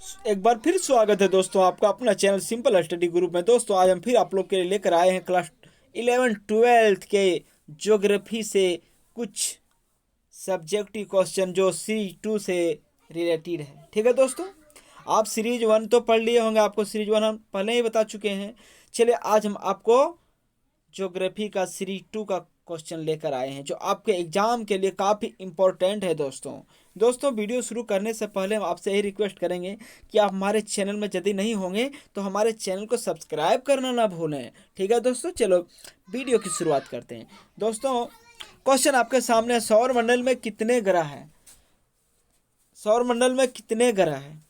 एक बार फिर स्वागत है दोस्तों आपका अपना चैनल सिंपल स्टडी ग्रुप में। दोस्तों आज हम फिर आप लोग के लिए लेकर आए हैं क्लास 11 12 के ज्योग्राफी से कुछ सब्जेक्टिव क्वेश्चन जो सीरीज 2 से रिलेटेड है। ठीक है दोस्तों, आप सीरीज 1 तो पढ़ लिए होंगे, आपको सीरीज 1 हम पहले ही बता चुके हैं। चलिए आज हम आपको ज्योग्राफी का सीरीज 2 का क्वेश्चन लेकर आए हैं जो आपके एग्जाम के लिए काफ़ी इम्पोर्टेंट है। दोस्तों वीडियो शुरू करने से पहले हम आपसे यही रिक्वेस्ट करेंगे कि आप हमारे चैनल में यदि नहीं होंगे तो हमारे चैनल को सब्सक्राइब करना ना भूलें। ठीक है दोस्तों, चलो वीडियो की शुरुआत करते हैं। दोस्तों क्वेश्चन आपके सामने, सौर मंडल में कितने ग्रह हैं? सौर मंडल में कितने ग्रह हैं?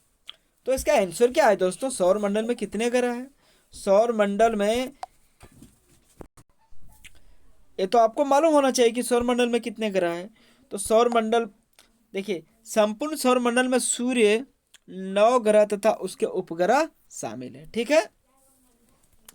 तो इसका आंसर क्या है दोस्तों? सौर मंडल में कितने ग्रह हैं? सौर मंडल में, ये तो आपको मालूम होना चाहिए कि सौर मंडल में कितने ग्रह हैं। तो सौर मंडल देखिए, संपूर्ण सौर मंडल में सूर्य, 9 ग्रह तथा उसके उपग्रह शामिल है। ठीक है,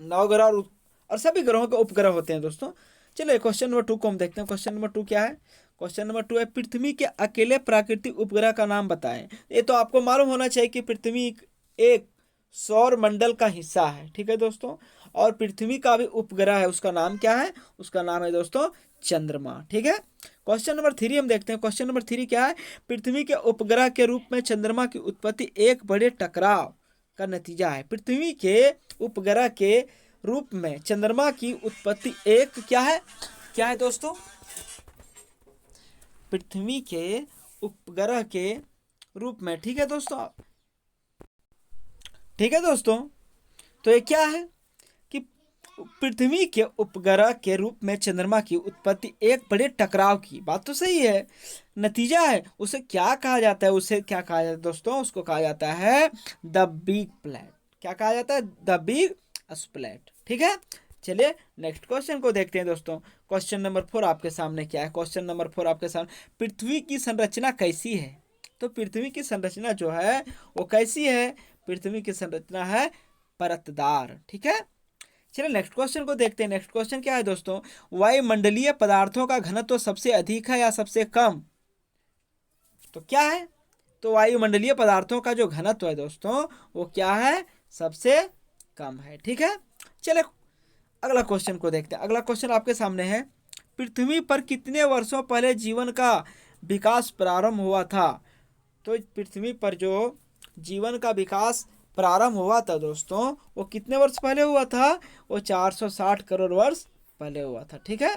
9 ग्रह और सभी ग्रहों के उपग्रह होते हैं दोस्तों। चलिए क्वेश्चन नंबर 2 को हम देखते हैं। क्वेश्चन नंबर 2 क्या है? क्वेश्चन नंबर 2 है, पृथ्वी के अकेले प्राकृतिक उपग्रह का नाम बताएं। ये तो आपको मालूम होना चाहिए कि पृथ्वी एक सौर मंडल का हिस्सा है। ठीक है दोस्तों, और पृथ्वी का भी उपग्रह है, उसका नाम क्या है? उसका नाम है दोस्तों चंद्रमा। ठीक है, क्वेश्चन नंबर 3 हम देखते हैं। क्वेश्चन नंबर 3 क्या है? पृथ्वी के उपग्रह के रूप में चंद्रमा की उत्पत्ति एक बड़े टकराव का नतीजा है। पृथ्वी के उपग्रह के रूप में चंद्रमा की उत्पत्ति एक क्या है दोस्तों? पृथ्वी के उपग्रह के रूप में। ठीक है दोस्तों, ठीक है दोस्तों, तो ये क्या है कि पृथ्वी के उपग्रह के रूप में चंद्रमा की उत्पत्ति एक बड़े टकराव की, बात तो सही है, नतीजा है। उसे क्या कहा जाता है? उसे क्या कहा जाता है दोस्तों? उसको कहा जाता है द बिग प्लेट। क्या कहा जाता है? The big splat. ठीक है, चलिए नेक्स्ट क्वेश्चन को देखते हैं दोस्तों। क्वेश्चन नंबर 4 आपके सामने क्या है? क्वेश्चन नंबर 4 आपके सामने, पृथ्वी की संरचना कैसी है? तो पृथ्वी की संरचना जो है वो कैसी है? पृथ्वी की संरचना है परतदार। ठीक है, चलिए नेक्स्ट क्वेश्चन को देखते हैं। नेक्स्ट क्वेश्चन क्या है दोस्तों? वायुमंडलीय पदार्थों का घनत्व सबसे अधिक है या सबसे कम? तो क्या है? तो वायुमंडलीय पदार्थों का जो घनत्व है दोस्तों वो क्या है? सबसे कम है। ठीक है, चलिए अगला क्वेश्चन को देखते हैं। अगला क्वेश्चन आपके सामने है, पृथ्वी पर कितने वर्षों पहले जीवन का विकास प्रारंभ हुआ था? तो पृथ्वी पर जो जीवन का विकास प्रारंभ हुआ था दोस्तों वो कितने वर्ष पहले हुआ था? वो 460 करोड़ वर्ष पहले हुआ था। ठीक है,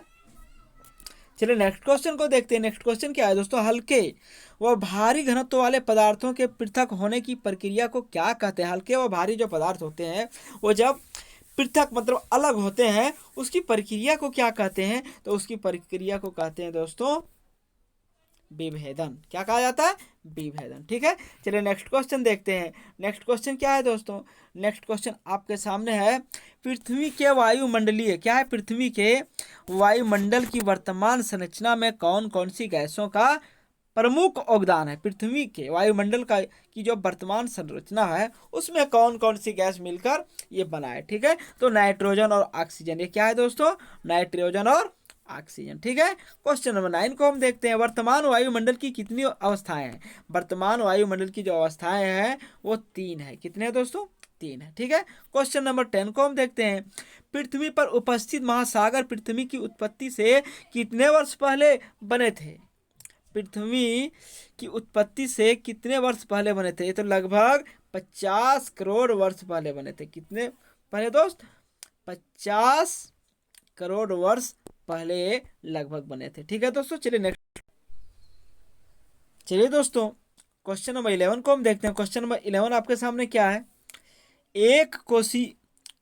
चलिए नेक्स्ट क्वेश्चन को देखते हैं। नेक्स्ट क्वेश्चन क्या है दोस्तों? हल्के व भारी घनत्व वाले पदार्थों के पृथक होने की प्रक्रिया को क्या कहते हैं? हल्के व भारी जो पदार्थ होते हैं वो जब पृथक मतलब अलग होते हैं उसकी प्रक्रिया को क्या कहते हैं? तो उसकी प्रक्रिया को कहते हैं दोस्तों विभेदन। क्या कहा जाता है? विभेदन। ठीक है, चलिए नेक्स्ट क्वेश्चन देखते हैं। नेक्स्ट क्वेश्चन क्या है दोस्तों? नेक्स्ट क्वेश्चन आपके सामने है, पृथ्वी के वायुमंडलीय क्या है? पृथ्वी के वायुमंडल की वर्तमान संरचना में कौन कौन सी गैसों का प्रमुख योगदान है? पृथ्वी के वायुमंडल का की जो वर्तमान संरचना है उसमें कौन कौन सी गैस मिलकर ये बना है? ठीक है, तो नाइट्रोजन और ऑक्सीजन। ये क्या है दोस्तों? नाइट्रोजन और ऑक्सीजन। ठीक है, क्वेश्चन नंबर 9 को हम देखते हैं। वर्तमान वायुमंडल की कितनी अवस्थाएं हैं? वर्तमान वायुमंडल की जो अवस्थाएं हैं वो 3 है। कितने हैं दोस्तों? 3 है। ठीक है, क्वेश्चन नंबर 10 को हम देखते हैं। पृथ्वी पर उपस्थित महासागर पृथ्वी की उत्पत्ति से कितने वर्ष पहले बने थे? पृथ्वी की उत्पत्ति से कितने वर्ष पहले बने थे? ये तो लगभग 50 करोड़ वर्ष पहले बने थे। कितने पहले दोस्त? 50 करोड़ वर्ष पहले लगभग बने थे। ठीक है दोस्तों, चलिए नेक्स्ट। चलिए दोस्तों क्वेश्चन नंबर 11 को हम देखते हैं। क्वेश्चन नंबर 11 आपके सामने क्या है? एक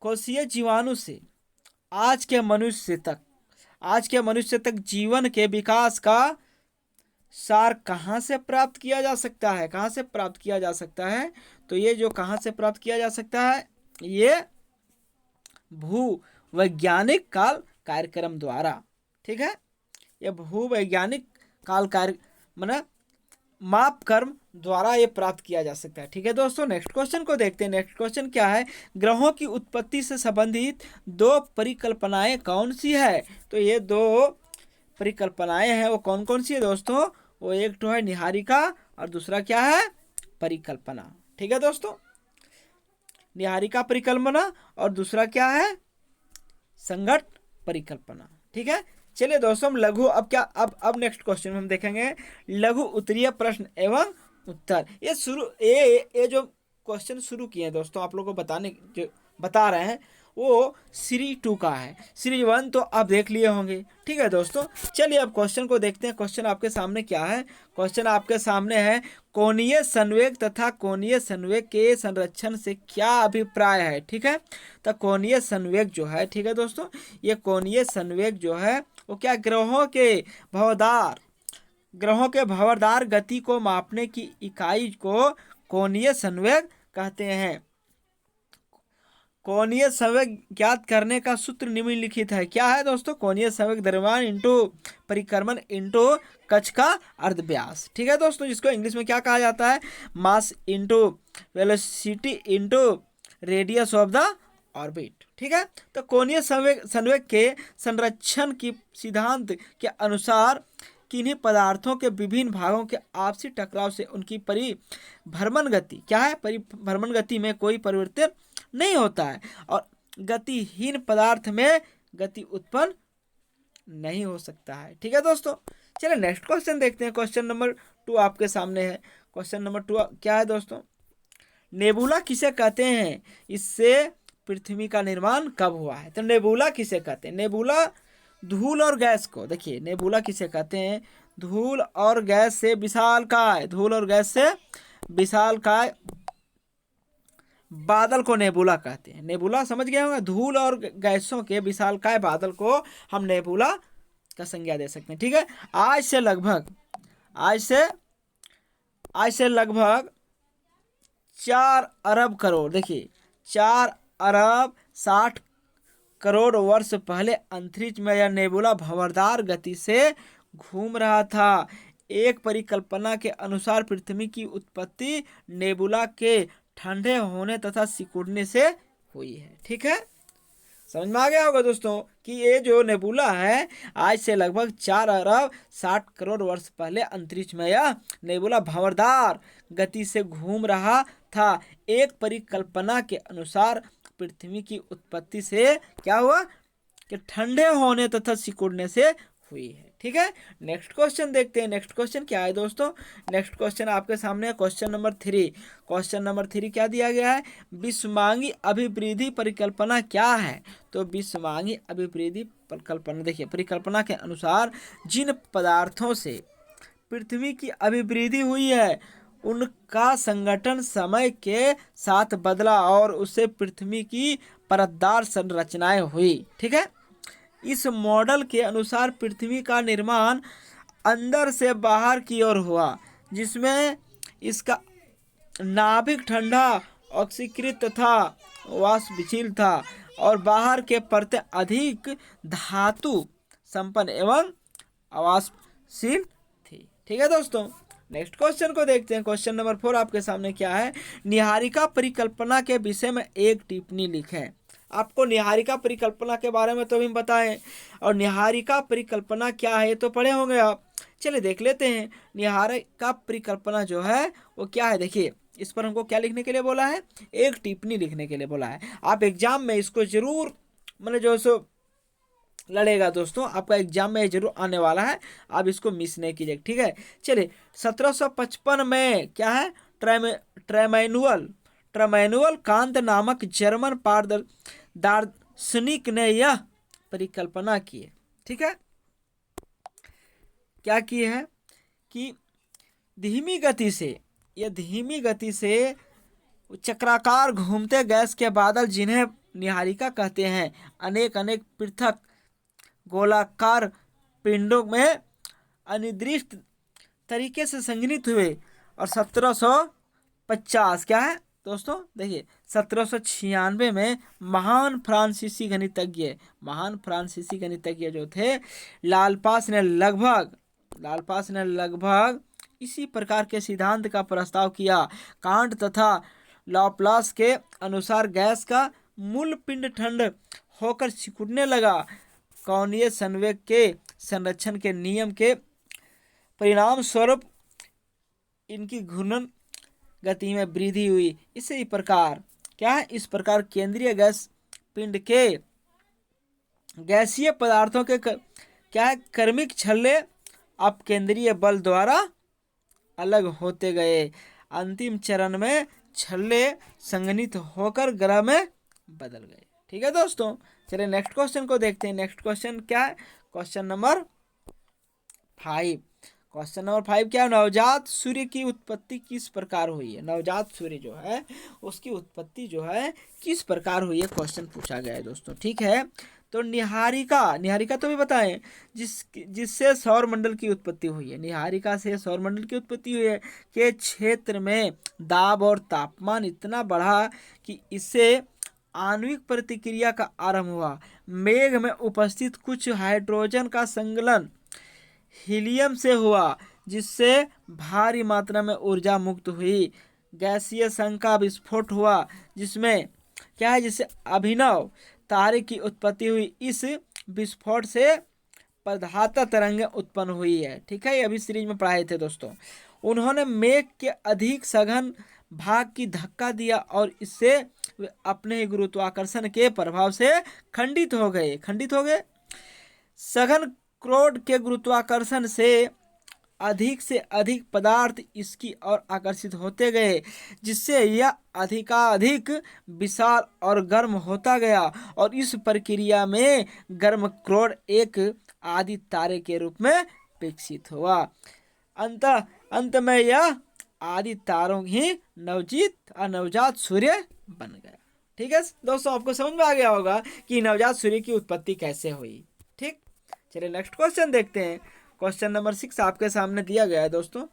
कोशीय जीवाणु से आज के मनुष्य तक जीवन के विकास का सार कहाँ से प्राप्त किया जा सकता है? कहाँ से प्राप्त किया जा सकता है? तो ये जो कहाँ से प्राप्त किया जा सकता है, ये भू वैज्ञानिक काल कार्यक्रम द्वारा। ठीक है, ये भूवैज्ञानिक काल कार्य मतलब माप कर्म द्वारा ये प्राप्त किया जा सकता है। ठीक है दोस्तों, नेक्स्ट क्वेश्चन को देखते हैं। नेक्स्ट क्वेश्चन क्या है? ग्रहों की उत्पत्ति से संबंधित 2 परिकल्पनाएं कौन सी है? तो ये 2 परिकल्पनाएं हैं वो कौन कौन सी है दोस्तों? वो एक तो है निहारिका और दूसरा क्या है? परिकल्पना। ठीक है दोस्तों, नीहारिका परिकल्पना और दूसरा क्या है, संघट परिकल्पना। ठीक है, चलिए दोस्तों हम लघु, अब क्या, अब नेक्स्ट क्वेश्चन में हम देखेंगे लघु उत्तरीय प्रश्न एवं उत्तर। ये जो क्वेश्चन शुरू किए हैं दोस्तों, आप लोगों को जो बता रहे हैं वो सीरीज 2 का है। सीरीज 1 तो आप देख लिए होंगे। ठीक है दोस्तों, चलिए अब क्वेश्चन को देखते हैं। क्वेश्चन आपके सामने क्या है, क्वेश्चन आपके सामने है कोणीय संवेग तथा कोणीय संवेग के संरक्षण से क्या अभिप्राय है। ठीक है, तो कोणीय संवेग जो है, ठीक है दोस्तों, ये कोणीय संवेग जो है वो क्या, ग्रहों के भंवरदार गति को मापने की इकाई को कोणीय संवेग कहते हैं। कोणीय संवेग ज्ञात करने का सूत्र निम्नलिखित है। क्या है दोस्तों, कोणीय संवेग द्रव्यमान इंटू परिक्रमण इंटू कक्ष का अर्धव्यास। ठीक है दोस्तों, जिसको इंग्लिश में क्या कहा जाता है, mass into velocity into radius of the orbit. ठीक है, तो कोणीय संवेग के संरक्षण की सिद्धांत के अनुसार किन्हीं पदार्थों के विभिन्न भागों के आपसी टकराव से उनकी परिभ्रमण गति क्या है, परिभ्रमण गति में कोई परिवर्तन नहीं होता है और गतिहीन पदार्थ में गति उत्पन्न नहीं हो सकता है। ठीक है दोस्तों, चलिए नेक्स्ट क्वेश्चन देखते हैं। क्वेश्चन नंबर 2 आपके सामने है। क्वेश्चन नंबर 2 क्या है दोस्तों, नेबुला किसे कहते हैं, इससे पृथ्वी का निर्माण कब हुआ है। तो नेबुला किसे कहते हैं, नेबुला धूल और गैस को, देखिए नेबुला किसे कहते हैं, धूल और गैस से विशालकाय, धूल और गैस से विशालकाय बादल को नेबुला कहते हैं। नेबुला समझ गए होंगे, धूल और गैसों के विशालकाय बादल को हम नेबुला का संज्ञा दे सकते हैं। ठीक है, आज से लगभग 4 अरब करोड़, देखिए 4 अरब 60 करोड़ वर्ष पहले अंतरिक्ष में यह नेबुला भंवरदार गति से घूम रहा था। एक परिकल्पना के अनुसार पृथ्वी की उत्पत्ति नेबुला के ठंडे होने तथा सिकुड़ने से हुई है। ठीक है, समझ में आ गया होगा दोस्तों कि ये जो नेबुला है आज से लगभग 4 अरब 60 करोड़ वर्ष पहले अंतरिक्ष में यह नेबुला भंवरदार गति से घूम रहा था। एक परिकल्पना के अनुसार पृथ्वी की उत्पत्ति से क्या हुआ कि ठंडे होने तथा सिकुड़ने से हुई है। ठीक है, नेक्स्ट क्वेश्चन देखते हैं। नेक्स्ट क्वेश्चन क्या है दोस्तों, नेक्स्ट क्वेश्चन आपके सामने है क्वेश्चन नंबर 3। क्वेश्चन नंबर 3 क्या दिया गया है, विश्वमांगी अभिवृद्धि परिकल्पना क्या है। तो विश्वमांगी अभिवृद्धि परिकल्पना, देखिए परिकल्पना के अनुसार जिन पदार्थों से पृथ्वी की अभिवृद्धि हुई है उनका संगठन समय के साथ बदला और उससे पृथ्वी की परतदार संरचनाएं हुई। ठीक है, इस मॉडल के अनुसार पृथ्वी का निर्माण अंदर से बाहर की ओर हुआ, जिसमें इसका नाभिक ठंडा, ऑक्सीकृत तथा वाष्पशील था और बाहर के परतें अधिक धातु संपन्न एवं अवाष्पशील थी। ठीक है दोस्तों, नेक्स्ट क्वेश्चन को देखते हैं। क्वेश्चन नंबर 4 आपके सामने क्या है, नीहारिका परिकल्पना के विषय में एक टिप्पणी लिखें। आपको नीहारिका परिकल्पना के बारे में तो भी बताएं, और नीहारिका परिकल्पना क्या है तो पढ़े होंगे आप। चलिए देख लेते हैं नीहारिका परिकल्पना जो है वो क्या है। देखिए इस पर हमको क्या लिखने के लिए बोला है, एक टिप्पणी लिखने के लिए बोला है। आप एग्जाम में इसको जरूर मतलब जो सो लड़ेगा दोस्तों, आपका एग्जाम में जरूर आने वाला है, आप इसको मिस नहीं कीजिए। ठीक है, चलिए 1755 में क्या है, ट्रैमैनुअल कांत नामक जर्मन दार्शनिक ने यह परिकल्पना की है। ठीक है, क्या की है कि धीमी गति से चक्राकार घूमते गैस के बादल, जिन्हें नीहारिका कहते हैं, अनेक पृथक गोलाकार पिंडों में अनिर्दिष्ट तरीके से संघनित हुए और 1750 क्या है दोस्तों, देखिए 1796 में महान फ्रांसीसी गणितज्ञ जो थे लालपास ने लगभग इसी प्रकार के सिद्धांत का प्रस्ताव किया। कांट तथा लाप्लास के अनुसार गैस का मूल पिंड ठंड होकर सिकुड़ने लगा। कोणीय संवेग के संरक्षण के नियम के परिणाम स्वरूप इनकी घूर्णन गति में वृद्धि हुई। इसी प्रकार क्या है, इस प्रकार केंद्रीय गैस पिंड के गैसीय पदार्थों के क्या है, क्रमिक छल्ले अब केंद्रीय बल द्वारा अलग होते गए। अंतिम चरण में छल्ले संघनित होकर ग्रह में बदल गए। ठीक है दोस्तों, चलिए नेक्स्ट क्वेश्चन को देखते हैं। नेक्स्ट क्वेश्चन क्या है, क्वेश्चन नंबर 5। क्वेश्चन नंबर 5 क्या है, नवजात सूर्य की उत्पत्ति किस प्रकार हुई है। नवजात सूर्य जो है उसकी उत्पत्ति जो है किस प्रकार हुई है, क्वेश्चन पूछा गया है दोस्तों। ठीक है, तो निहारिका तो भी बताएं, जिससे सौर मंडल की उत्पत्ति हुई है। निहारिका से सौर मंडल की उत्पत्ति हुई है के क्षेत्र में दाब और तापमान इतना बढ़ा कि इससे आणविक प्रतिक्रिया का आरंभ हुआ। मेघ में उपस्थित कुछ हाइड्रोजन का संकलन हीलियम से हुआ, जिससे भारी मात्रा में ऊर्जा मुक्त हुई। गैसीय संघ का विस्फोट हुआ, जिसमें क्या है, जिससे अभिनव तारे की उत्पत्ति हुई। इस विस्फोट से प्रधाता तरंगें उत्पन्न हुई है। ठीक है, ये अभी सीरीज में पढ़ाए थे दोस्तों। उन्होंने मेघ के अधिक सघन भाग की धक्का दिया और इससे वे अपने ही गुरुत्वाकर्षण के प्रभाव से खंडित हो गए। सघन क्रोड के गुरुत्वाकर्षण से अधिक पदार्थ इसकी ओर आकर्षित होते गए, जिससे यह अधिकाधिक विशाल और गर्म होता गया और इस प्रक्रिया में गर्म क्रोड एक आदि तारे के रूप में विकसित हुआ। अंत में यह आदि तारों ही नवजात सूर्य बन गया। ठीक है दोस्तों, आपको समझ में आ गया होगा कि नवजात सूर्य की उत्पत्ति कैसे हुई। ठीक, चलिए नेक्स्ट क्वेश्चन देखते हैं। क्वेश्चन नंबर 6 आपके सामने दिया गया है दोस्तों।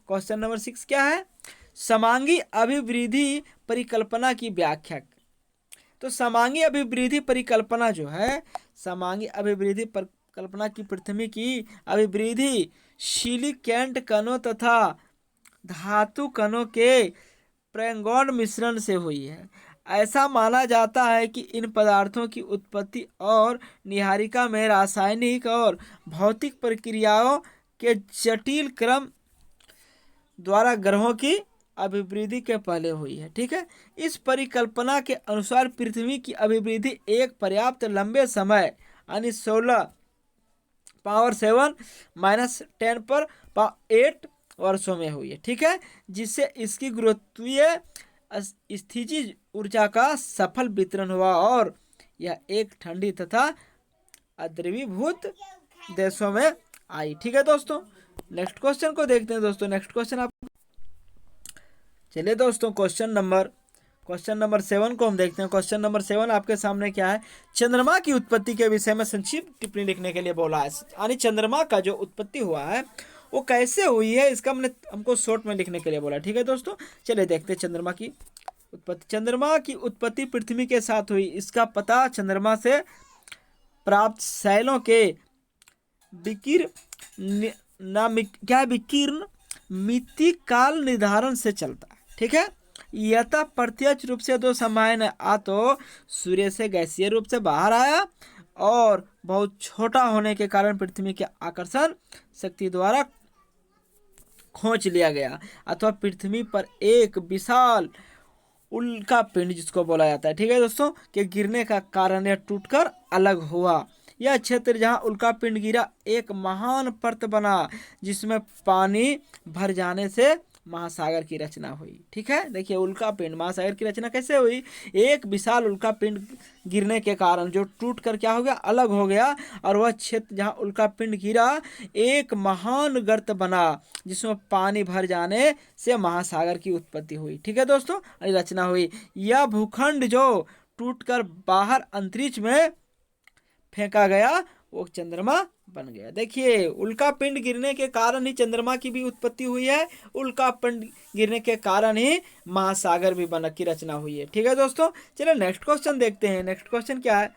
क्वेश्चन नंबर 6 क्या है, समांगी अभिवृद्धि परिकल्पना की व्याख्या। तो समांगी अभिवृद्धि परिकल्पना जो है, समांगी अभिवृद्धि परिकल्पना की पृथ्वी की अभिवृद्धि सिलिकेंट कणों तथा धातु कणों के प्रैंगॉन मिश्रण से हुई है। ऐसा माना जाता है कि इन पदार्थों की उत्पत्ति और निहारिका में रासायनिक और भौतिक प्रक्रियाओं के जटिल क्रम द्वारा ग्रहों की अभिवृद्धि के पहले हुई है। ठीक है, इस परिकल्पना के अनुसार पृथ्वी की अभिवृद्धि एक पर्याप्त लंबे समय यानी 16 पावर 7 -10 पर 8 वर्षों में हुई है। ठीक है, जिससे इसकी गुरुत्वीय स्थितिज ऊर्जा का सफल वितरण हुआ और यह एक ठंडी तथा अद्रवीभूत देशों में आई। ठीक है दोस्तों, नेक्स्ट क्वेश्चन को देखते हैं दोस्तों। नेक्स्ट क्वेश्चन आप चलिए दोस्तों, क्वेश्चन नंबर 7 को हम देखते हैं। क्वेश्चन नंबर 7 आपके सामने क्या है, चंद्रमा की उत्पत्ति के विषय में संक्षिप्त टिप्पणी लिखने के लिए बोला है। यानी चंद्रमा का जो उत्पत्ति हुआ है वो कैसे हुई है, इसका हमको शॉर्ट में लिखने के लिए बोला। ठीक है दोस्तों, चलिए देखते हैं चंद्रमा की उत्पत्ति। चंद्रमा की उत्पत्ति पृथ्वी के साथ हुई। इसका पता चंद्रमा से प्राप्त शैलों के विकिरण मिति काल निर्धारण से चलता है। ठीक है, यह प्रत्यक्ष रूप से दो संभावनाएं, आ तो सूर्य से गैसीय रूप से बाहर आया और बहुत छोटा होने के कारण पृथ्वी के आकर्षण शक्ति द्वारा खींच लिया गया, अथवा पृथ्वी पर एक विशाल उल्का पिंड जिसको बोला जाता है, ठीक है दोस्तों, के गिरने का कारण यह टूटकर अलग हुआ। यह क्षेत्र जहां उल्का पिंड गिरा एक महान परत बना, जिसमें पानी भर जाने से महासागर की रचना हुई। ठीक है, देखिए उल्का पिंड, महासागर की रचना कैसे हुई, एक विशाल उल्का पिंड गिरने के कारण जो टूट कर क्या हो गया, अलग हो गया, और वह क्षेत्र जहां उल्का पिंड गिरा एक महान गर्त बना, जिसमें पानी भर जाने से महासागर की उत्पत्ति हुई। ठीक है दोस्तों, रचना हुई। यह भूखंड जो टूटकर बाहर अंतरिक्ष में फेंका गया वो चंद्रमा बन गया। देखिए उल्का पिंड गिरने के कारण ही चंद्रमा की भी उत्पत्ति हुई है, उल्का पिंड गिरने के कारण ही महासागर भी बन की रचना हुई है। ठीक है दोस्तों, चलिए नेक्स्ट क्वेश्चन देखते हैं। नेक्स्ट क्वेश्चन क्या है,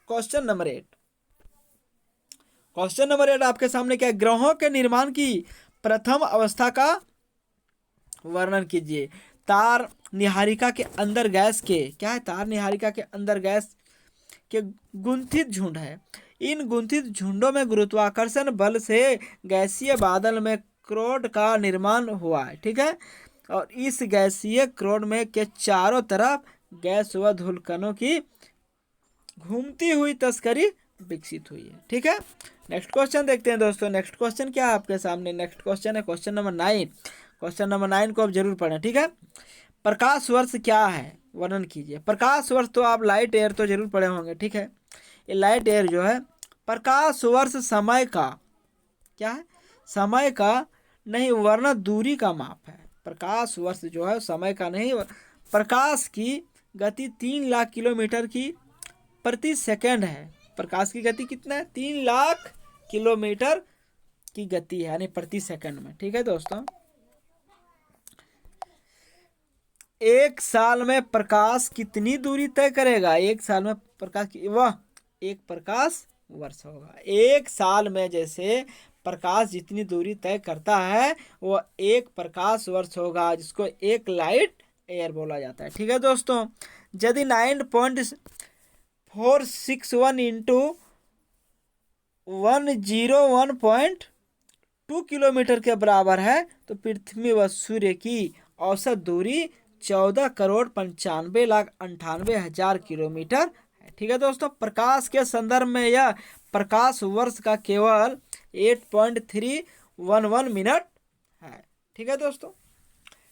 क्वेश्चन नंबर 8। क्वेश्चन नंबर 8 आपके सामने क्या है, ग्रहों के निर्माण की प्रथम अवस्था का वर्णन कीजिए। तार निहारिका के अंदर गैस के क्या है, तार निहारिका के अंदर गैस के गुंथित झुंड है। इन गुंथित झुंडों में गुरुत्वाकर्षण बल से गैसीय बादल में क्रोड का निर्माण हुआ है। ठीक है, और इस गैसीय क्रोड में के चारों तरफ गैस व धूलकणों की घूमती हुई तस्करी विकसित हुई है। ठीक है, नेक्स्ट क्वेश्चन देखते हैं दोस्तों। नेक्स्ट क्वेश्चन क्या है आपके सामने? नेक्स्ट क्वेश्चन है क्वेश्चन नंबर 9। क्वेश्चन नंबर 9 को आप जरूर पढ़ें। ठीक है, प्रकाश वर्ष क्या है, वर्णन कीजिए। प्रकाश वर्ष तो आप लाइट ईयर तो जरूर पढ़े होंगे। ठीक है, ये लाइट ईयर जो है, प्रकाश वर्ष समय का क्या है? समय का नहीं वरना दूरी का माप है। प्रकाश वर्ष जो है समय का नहीं, प्रकाश की गति 3 लाख किलोमीटर की प्रति सेकंड है। प्रकाश की गति कितना है? 3 लाख किलोमीटर की गति है, यानी प्रति सेकंड में। ठीक है दोस्तों, एक साल में प्रकाश कितनी दूरी तय करेगा? एक साल में प्रकाश की वह एक प्रकाश वर्ष होगा। एक साल में जैसे प्रकाश जितनी दूरी तय करता है वह एक प्रकाश वर्ष होगा, जिसको एक लाइट ईयर बोला जाता है। ठीक है दोस्तों, यदि 9.461 इंटू 101.2 किलोमीटर के बराबर है तो पृथ्वी व सूर्य की औसत दूरी 14,95,98,000 किलोमीटर है। ठीक है दोस्तों, प्रकाश के संदर्भ में यह प्रकाश वर्ष का केवल 8.311 मिनट है। ठीक है दोस्तों,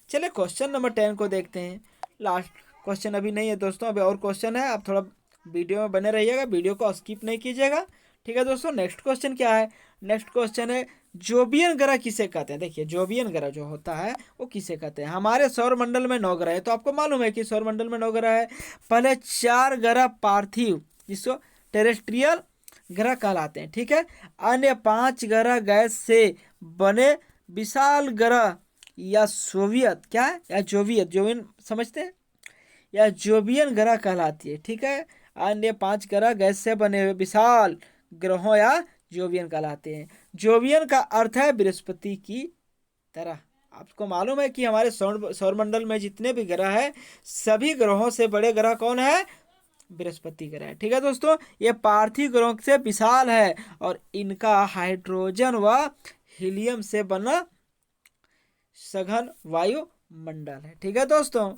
चलिए क्वेश्चन नंबर 10 को देखते हैं। लास्ट क्वेश्चन अभी नहीं है दोस्तों, अभी और क्वेश्चन है। आप थोड़ा वीडियो में बने रहिएगा, वीडियो को स्किप नहीं कीजिएगा। ठीक है दोस्तों, नेक्स्ट क्वेश्चन क्या है? नेक्स्ट क्वेश्चन है जोबियन ग्रह किसे कहते हैं? देखिए, जोबियन ग्रह जो होता है वो किसे कहते हैं? हमारे सौर मंडल में 9 ग्रह है, तो आपको मालूम है कि सौर मंडल में 9 ग्रह है। पहले 4 ग्रह पार्थिव, जिसको टेरेस्ट्रियल ग्रह कहलाते हैं। ठीक है, अन्य 5 ग्रह गैस से बने विशाल ग्रह या सोवियत क्या है, या जोवियत, जोवियन समझते हैं, या जोबियन ग्रह कहलाती है। ठीक है, अन्य 5 ग्रह गैस से बने हुए विशाल ग्रहों या जोबियन कहलाते हैं। जोबियन का अर्थ है बृहस्पति की तरह। आपको मालूम है कि हमारे सौर मंडल में जितने भी ग्रह है, सभी ग्रहों से बड़े ग्रह कौन है? बृहस्पति ग्रह है। ठीक है दोस्तों, ये पार्थिव ग्रहों से विशाल है और इनका हाइड्रोजन व हीलियम से बना सघन वायुमंडल है। ठीक है दोस्तों,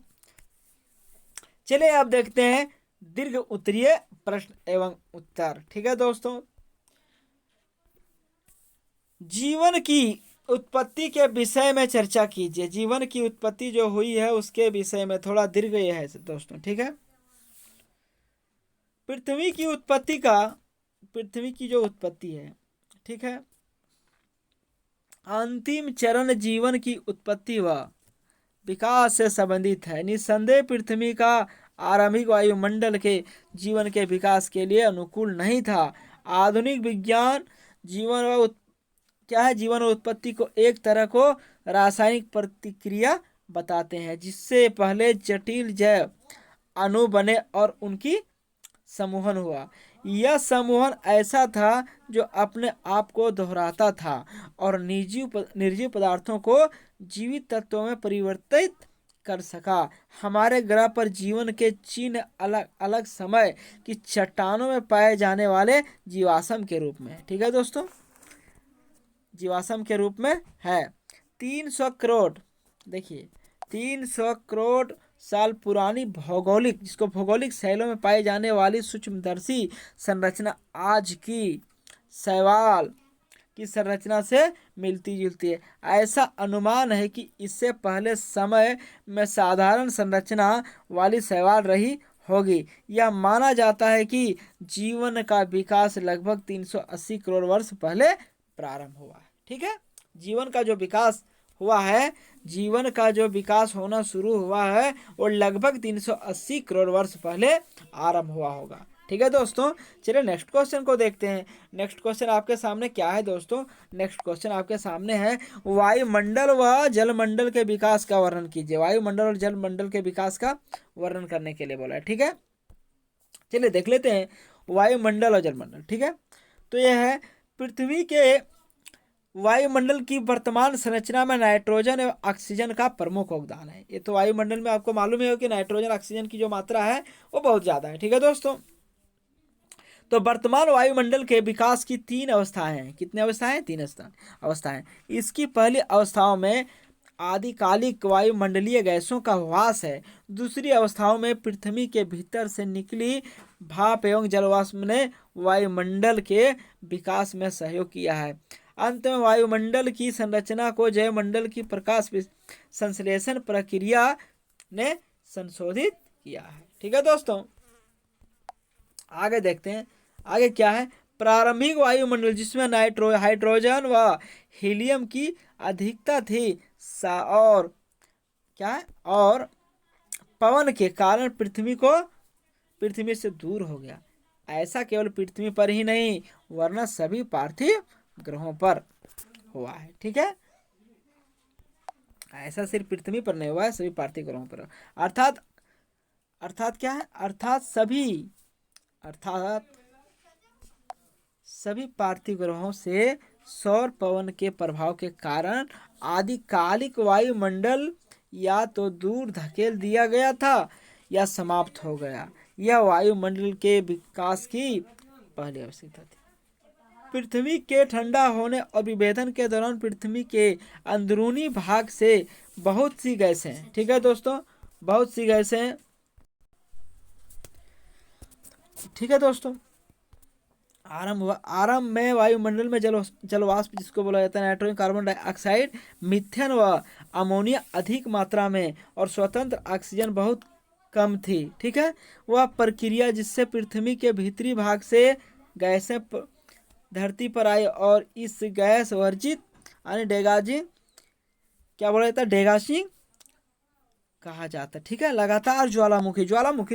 चलिए अब देखते हैं दीर्घ उत्तरीय प्रश्न एवं उत्तर। ठीक है दोस्तों, जीवन की उत्पत्ति के विषय में चर्चा कीजिए। जीवन की उत्पत्ति जो हुई है उसके विषय में थोड़ा दीर्घ ये है दोस्तों। ठीक है, पृथ्वी की जो उत्पत्ति है, ठीक है, अंतिम चरण जीवन की उत्पत्ति व विकास से संबंधित है। निस्संदेह पृथ्वी का आरंभिक वायुमंडल के जीवन के विकास के लिए अनुकूल नहीं था। आधुनिक विज्ञान जीवन व क्या है, जीवन और उत्पत्ति को एक तरह को रासायनिक प्रतिक्रिया बताते हैं, जिससे पहले जटिल जैव अणु बने और उनकी समूहन हुआ। यह समूहन ऐसा था जो अपने आप को दोहराता था और निर्जीव पदार्थों को जीवित तत्वों में परिवर्तित कर सका। हमारे ग्रह पर जीवन के चिन्ह अलग अलग समय की चट्टानों में पाए जाने वाले जीवाश्म के रूप में। ठीक है दोस्तों, जीवाश्म के रूप में है। 300 करोड़, देखिए 300 करोड़ साल पुरानी भौगोलिक, जिसको भौगोलिक शैलों में पाई जाने वाली सूक्ष्मदर्शी संरचना आज की शैवाल की संरचना से मिलती जुलती है। ऐसा अनुमान है कि इससे पहले समय में साधारण संरचना वाली शैवाल रही होगी। यह माना जाता है कि जीवन का विकास लगभग 380 करोड़ वर्ष पहले प्रारंभ हुआ है। ठीक है, जीवन का जो विकास हुआ है, जीवन का जो विकास होना शुरू हुआ है वो लगभग 380 करोड़ वर्ष पहले आरंभ हुआ होगा। ठीक है दोस्तों, चलिए नेक्स्ट क्वेश्चन को देखते हैं। नेक्स्ट क्वेश्चन आपके सामने क्या है दोस्तों? नेक्स्ट क्वेश्चन आपके सामने है वायुमंडल व जलमंडल के विकास का वर्णन कीजिए। वायुमंडल और जलमंडल के विकास का वर्णन करने के लिए बोला है। ठीक है, चलिए देख लेते हैं वायुमंडल और जलमंडल। ठीक है, तो यह है पृथ्वी के वायुमंडल की वर्तमान संरचना में नाइट्रोजन एवं ऑक्सीजन का प्रमुख योगदान है। ये तो वायुमंडल में आपको मालूम ही हो कि नाइट्रोजन ऑक्सीजन की जो मात्रा है वो बहुत ज़्यादा है। ठीक है दोस्तों, तो वर्तमान वायुमंडल के विकास की 3 अवस्थाएं हैं। कितने अवस्थाएं? 3 अवस्थाएं। इसकी पहली अवस्थाओं में आदिकालिक वायुमंडलीय गैसों का वास है। दूसरी अवस्थाओं में पृथ्वी के भीतर से निकली भाप एवं जलवाष्प ने वायुमंडल के विकास में सहयोग किया है। अंत में वायुमंडल की संरचना को जैवमंडल की प्रकाश संश्लेषण प्रक्रिया ने संशोधित किया है। ठीक है दोस्तों, आगे देखते हैं। आगे क्या है? प्रारंभिक वायुमंडल जिसमें हाइड्रोजन व हीलियम की अधिकता थी और क्या है, और पवन के कारण पृथ्वी से दूर हो गया। ऐसा केवल पृथ्वी पर ही नहीं वरना सभी पार्थिव ग्रहों पर हुआ है। ठीक है, ऐसा सिर्फ पृथ्वी पर नहीं हुआ है, सभी पार्थिव ग्रहों पर। अर्थात क्या है? अर्थात सभी पार्थिव ग्रहों से सौर पवन के प्रभाव के कारण आदिकालिक वायुमंडल या तो दूर धकेल दिया गया था या समाप्त हो गया। यह वायुमंडल के विकास की पहली आवश्यकता थी। पृथ्वी के ठंडा होने और विभेदन के दौरान पृथ्वी के अंदरूनी भाग से बहुत सी गैसें, ठीक है दोस्तों, बहुत सी गैसें, ठीक है दोस्तों, आरंभ में वायुमंडल में जलवाष्प जिसको बोला जाता है नाइट्रोजन, कार्बन डाइऑक्साइड, मीथेन व अमोनिया अधिक मात्रा में और स्वतंत्र ऑक्सीजन बहुत कम थी। ठीक है, वह प्रक्रिया जिससे पृथ्वी के भीतरी भाग से गैसें धरती पर आई और इस गैस वर्जित यानी डेगाजिंग क्या बोला जाता है, डेगासिंग कहा जाता है। ठीक है, लगातार ज्वालामुखी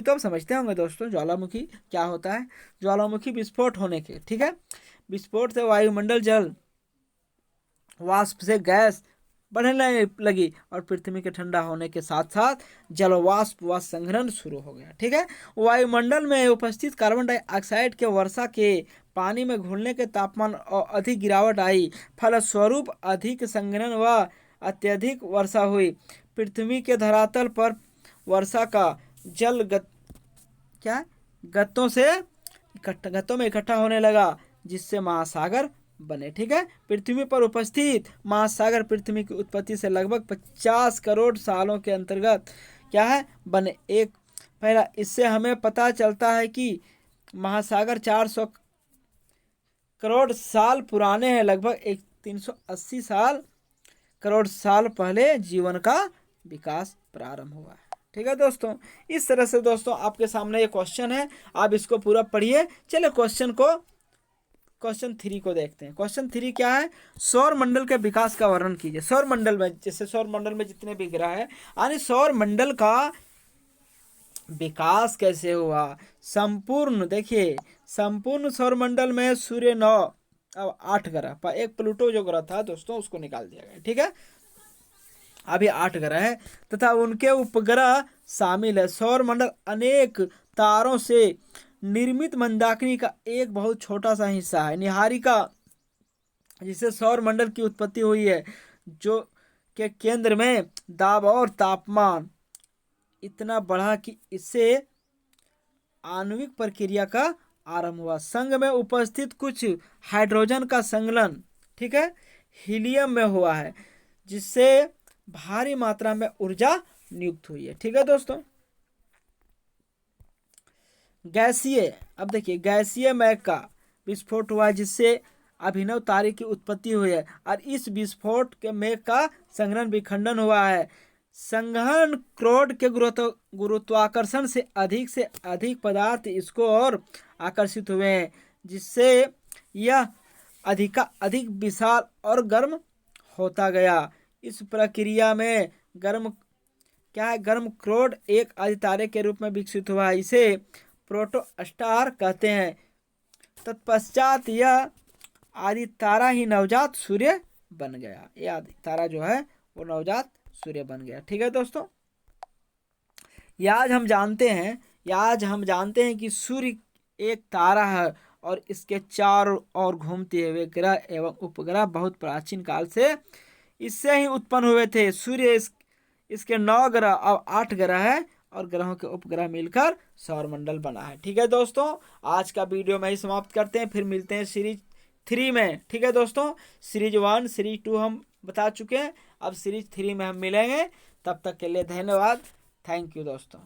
तो आप समझते होंगे दोस्तों, ज्वालामुखी क्या होता है? ज्वालामुखी विस्फोट होने के, ठीक है, विस्फोट से वायुमंडल जल वाष्प से गैस बढ़ने लगी और पृथ्वी के ठंडा होने के साथ साथ जलवाष्प व संघनन शुरू हो गया। ठीक है, वायुमंडल में उपस्थित कार्बन डाइऑक्साइड के वर्षा के पानी में घुलने के तापमान और अधिक गिरावट आई। फलस्वरूप अधिक संघनन व अत्यधिक वर्षा हुई। पृथ्वी के धरातल पर वर्षा का जल गत्तों में इकट्ठा होने लगा जिससे महासागर बने। ठीक है, पृथ्वी पर उपस्थित महासागर पृथ्वी की उत्पत्ति से लगभग 50 करोड़ सालों के अंतर्गत क्या है बने। एक पहला इससे हमें पता चलता है कि महासागर 400 करोड़ साल पुराने हैं। लगभग 380 करोड़ साल पहले जीवन का विकास प्रारंभ हुआ है। ठीक है दोस्तों, इस तरह से दोस्तों आपके सामने ये क्वेश्चन है, आप इसको पूरा पढ़िए। चलिए क्वेश्चन 3 को देखते हैं। क्वेश्चन 3 क्या है? सौर मंडल के विकास का वर्णन कीजिए। सौर मंडल में जैसे सौर मंडल में जितने भी ग्रह है यानी सौर मंडल का विकास कैसे हुआ। संपूर्ण सौर मंडल में सूर्य 9 अब 8 ग्रह पर एक प्लूटो जो ग्रह था दोस्तों उसको निकाल दिया गया। ठीक है, अभी 8 ग्रह है तथा उनके उपग्रह शामिल है। सौर मंडल अनेक तारों से निर्मित मंदाकिनी का एक बहुत छोटा सा हिस्सा है। निहारिका जिससे सौर मंडल की उत्पत्ति हुई है, जो के केंद्र में दाब और तापमान इतना बढ़ा कि इससे आणविक प्रक्रिया का आरंभ हुआ। संघ में उपस्थित कुछ हाइड्रोजन का संकलन, ठीक है, हीलियम में हुआ है जिससे भारी मात्रा में ऊर्जा नियुक्त हुई है। ठीक है दोस्तों, अब देखिए गैसीय मैग का विस्फोट हुआ है जिससे अभिनव तारे की उत्पत्ति हुई है और इस विस्फोट के मेघ का संघनन विखंडन हुआ है। संघनन क्रोड के गुरुत्वाकर्षण से अधिक पदार्थ इसको और आकर्षित हुए हैं जिससे यह अधिक विशाल और गर्म होता गया। इस प्रक्रिया में गर्म क्रोड एक आदि तारे के रूप में विकसित हुआ है। इसे प्रोटोस्टार कहते हैं। तत्पश्चात यह आदि तारा ही नवजात सूर्य बन गया। ये आदि तारा जो है वो नवजात सूर्य बन गया। ठीक है दोस्तों, आज हम जानते हैं कि सूर्य एक तारा है और इसके चारों ओर घूमते हुए ग्रह एवं उपग्रह बहुत प्राचीन काल से इससे ही उत्पन्न हुए थे। सूर्य इसके 9 ग्रह अब 8 ग्रह है और ग्रहों के उपग्रह मिलकर सौरमंडल बना है। ठीक है दोस्तों, आज का वीडियो में ही समाप्त करते हैं, फिर मिलते हैं सीरीज 3 में। ठीक है दोस्तों, सीरीज 1 सीरीज 2 हम बता चुके हैं। अब सीरीज 3 में हम मिलेंगे, तब तक के लिए धन्यवाद। थैंक यू दोस्तों।